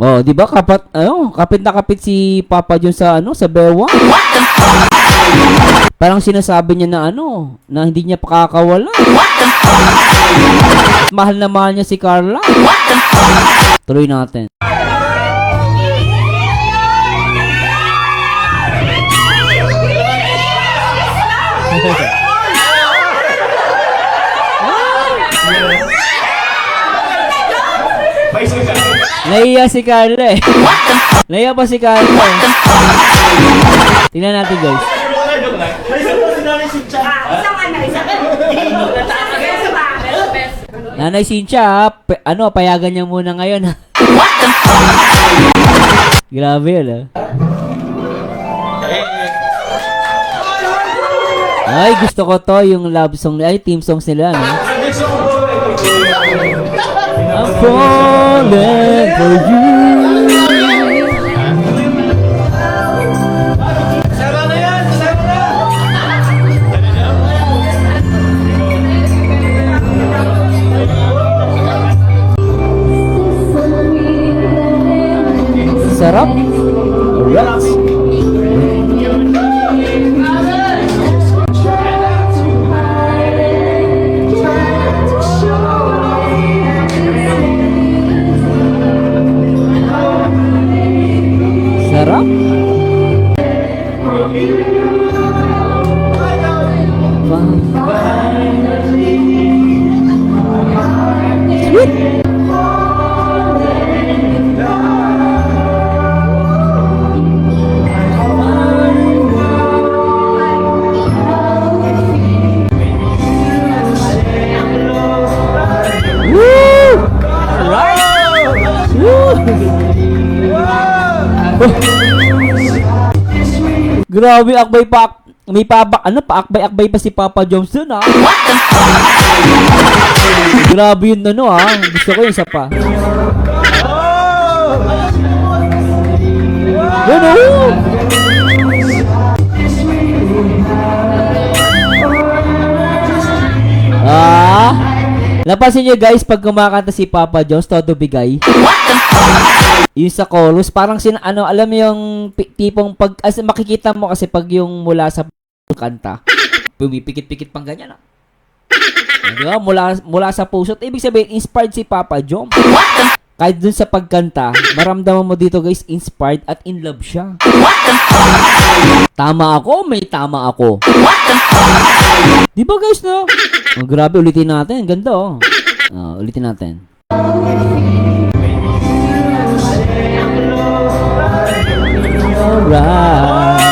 Oh, di ba kapit na kapit si Papa John sa sa Bewa. Parang sinasabi niya na na hindi niya pakakawala. Mahal na mahal niya si Carla. Tuloy natin. Naiya si Carla eh. Naiya pa si Carla eh. Tingnan natin guys. Nanay Cynthia, payagan niya muna ngayon ha. Grabe yun ha. Ay, gusto ko to, yung love song, team songs nila, no? I'm falling for you. Sarap. Alright. Sarap. Sweet. Grabe, akbay pa. May paakbay-akbay pa si Papa Jones dun, ha? Grabe yun, Gusto ko yung isa pa. Napansin nyo guys, pag kumakanta si Papa Jones, todo bigay. Yung sa chorus, parang alam mo yung tipong makikita mo kasi pag yung mula sa kanta, pumipikit-pikit pang ganyan, Diba? Mula sa puso. Ibig sabihin, inspired si Papa Jones. Kahit dun sa pagkanta, maramdaman mo dito guys, inspired at in love siya. Tama ako, may tama ako. Diba guys, no? Grabe, ulitin natin. Ganda, ulitin natin. Alright.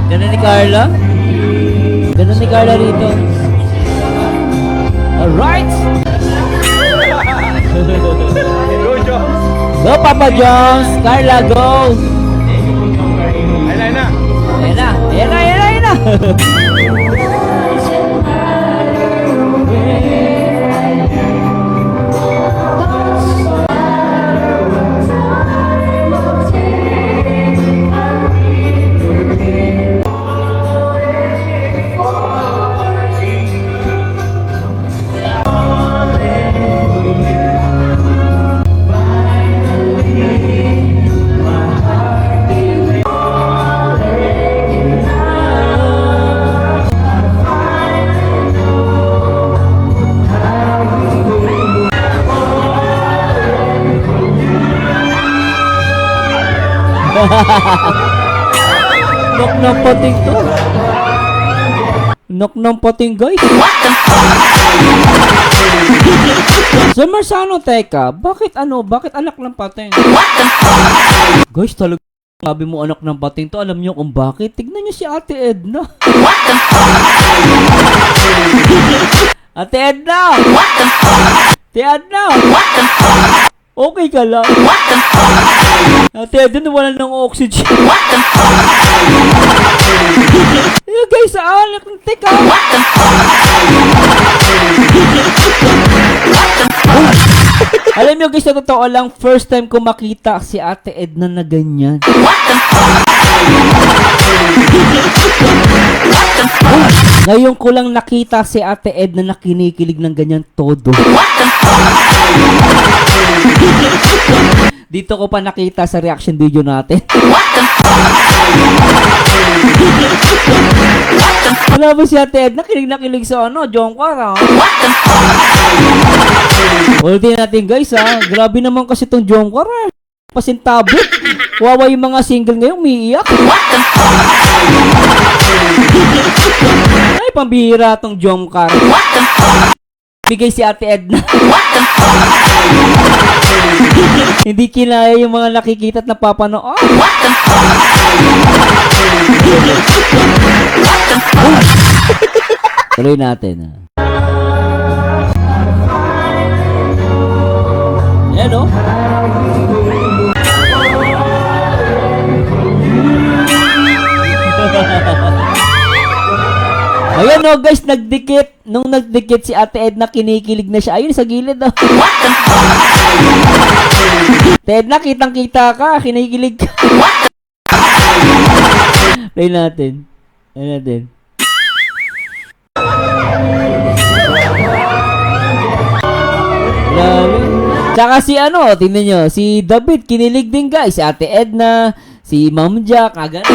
Ganda ni Carla? Ganda ni Carla rito. Alright! Go Papa Jones! Carla, go! Ayan na! Nok ng pating to. Nok ng pating guys. Sir Marsano, teka, bakit anak ng pating? Guys, talaga sabi mo anak ng pating to, alam niyo kung bakit? Tignan niyo si Ate Edna. Ate Edna! Ate Edna! Okay ka lang. Ate Ed, nawalan ng oxygen. Yung guys, teka. Alam nyo guys, sa totoo lang, first time ko makita si Ate Edna na ganyan. Ngayon ko lang nakita si Ate Edna na kinikilig ng ganyan todo. Dito ko pa nakita sa reaction video natin. Wala ba si Ate Edna? Kilig na kilig sa Jomcar, ulitin natin guys, grabe naman kasi itong Jomcar, pasintabot. Wawa yung mga single ngayon, umiiyak. Ay, pambihira itong Jomcar. Bigay si Ate Edna. Hindi kinaya yung mga nakikita at napapanood. Tuloy natin. Ayan o. Ayan o guys, nagdikit. Nung nagdikit si Ate Edna, kinikilig na siya. Ayun sa gilid o. Ate Edna, kitang-kita ka. Kinikilig ka. Play natin. Play natin. Grabe. Tsaka si tingnan nyo, si David, kinilig din guys. Si Ate Edna, si Ma'am Jack, agad.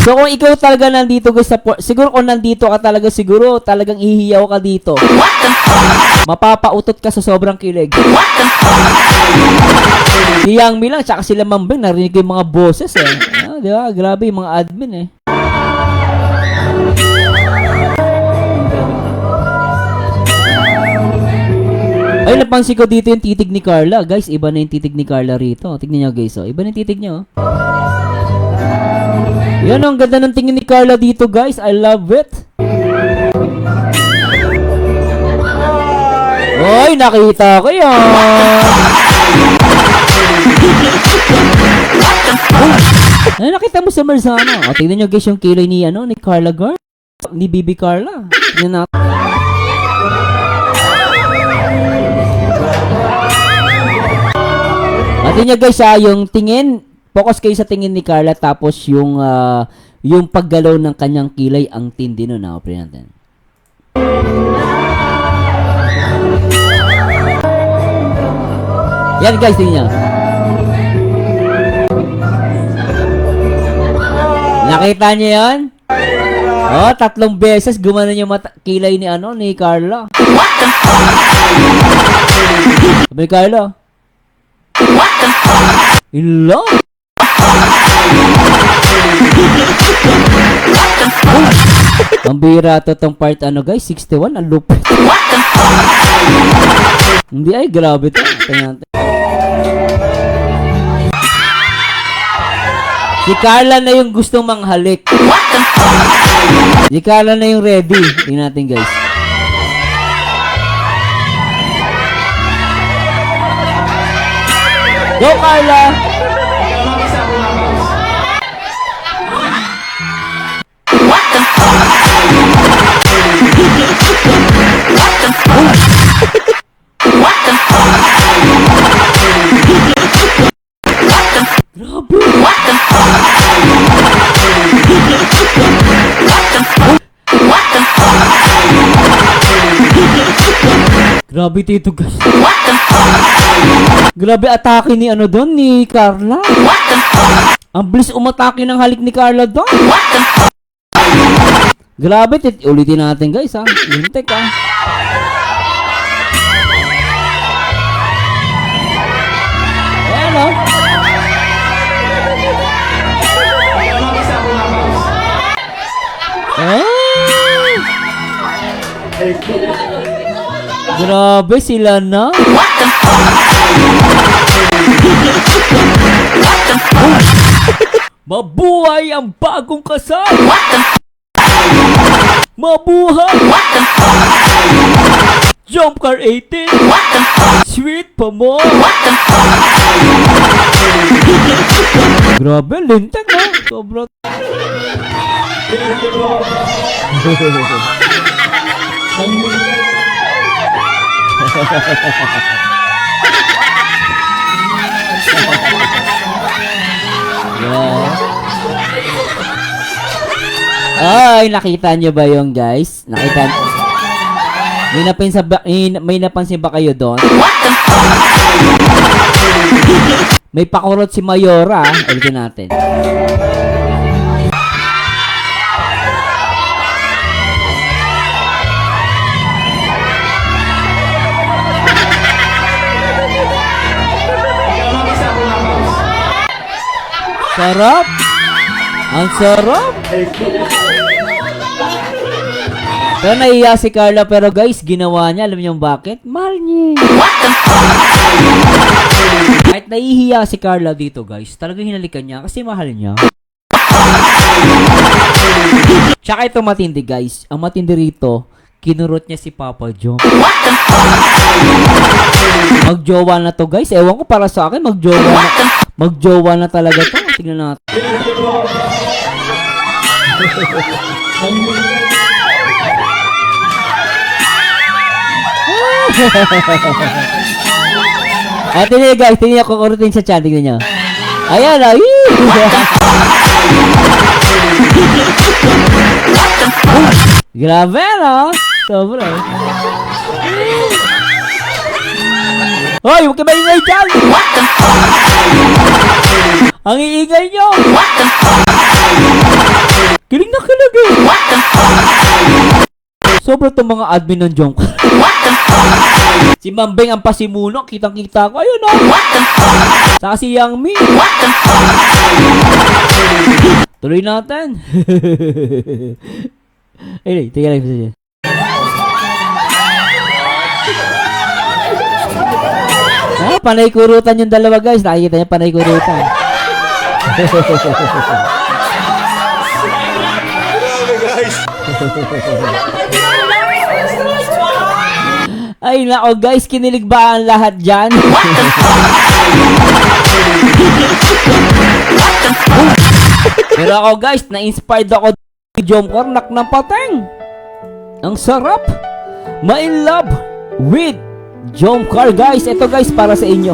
So kung ikaw talaga nandito guys, siguro kung nandito ka talaga, siguro talagang ihiyaw ka dito. Mapapautot ka sa sobrang kilig. Si Yang Mi lang, tsaka sila Ma'am Ben, narinig yung mga boses di ba? Grabe yung mga admin Ay, napansin ko dito yung titig ni Carla. Guys, iba na yung titig ni Carla rito. Tignan nyo guys, iba na yung titig nyo. Yan, ang ganda ng tingin ni Carla dito guys. I love it. Oy, nakita ko yan. Ay, nakita mo sa Marzano. Tignan nyo guys yung kilay ni Carla Gar. Ni Bibi Carla. Tignan natin. Atin niya guys, yung tingin, focus kayo sa tingin ni Carla, tapos yung paggalaw ng kanyang kilay, ang tindi nun. Pre natin. Yan guys, tingin niya. Nakita niyo yan? Oh, 3 beses gumanon yung kilay ni ni Carla. Sabi Carla. Ilo? Ang bira to tong part guys, 61, ang lupit. Hindi ay, grabe to. Tingnan natin. Si Carla na yung gustong manghalik. Si Carla na yung ready. Tingnan natin guys. Go Carla! Grabe dito guys. Grabe atake ni doon ni Carla. Ang bilis umatake ng halik ni Carla doon. Grabe, ulitin natin guys Lintek Ayan Grabe sila na. Mabuhay ang bagong kasal. Mabuhay! Jump Car 18! Sweet pa mo! Grabe, lintik na. Sobrang... Yeah. Ay, nakita nyo ba yung guys? Nakita nyo? May napansin ba kayo doon? May pakurot si Mayora. Ulitin natin. Sarap! Ang sarap! Pero naiya si Carla, pero guys, ginawa niya, alam niyo bakit? Mahal niya. Kahit nahihiya si Carla dito guys, talagang hinalikan niya kasi mahal niya. Tsaka ito matindi guys, ang matindi rito, kinurot niya si Papa John. Magjowa na to guys, ewan ko para sa akin, magjowa na talaga to. Tingnan natin. At tingnan guys, tingnan ko kurutin sa chan, tingnan nyo. Ayan na, grabe no? Sobra. Hoy, huwag ka maingay dyan! Ang iingay nyo! Kiling na kilig eh! Sobra itong mga admin ng Jong. Si Mambeng ang pasimuno, kitang-kita ko. Ayun o! Saka si Yang Mi. Tuloy natin. Ayun, tingnan lang siya. Panay kurutan yung dalawa guys. Nakikita niya panay kurutan. Ay nako guys, kinilig ba ang lahat dyan? Pero ako guys, na-inspired ako ni Jom Cornac ng pateng. Ang sarap. Ma-in love with Jom Car guys. Ito guys, para sa inyo.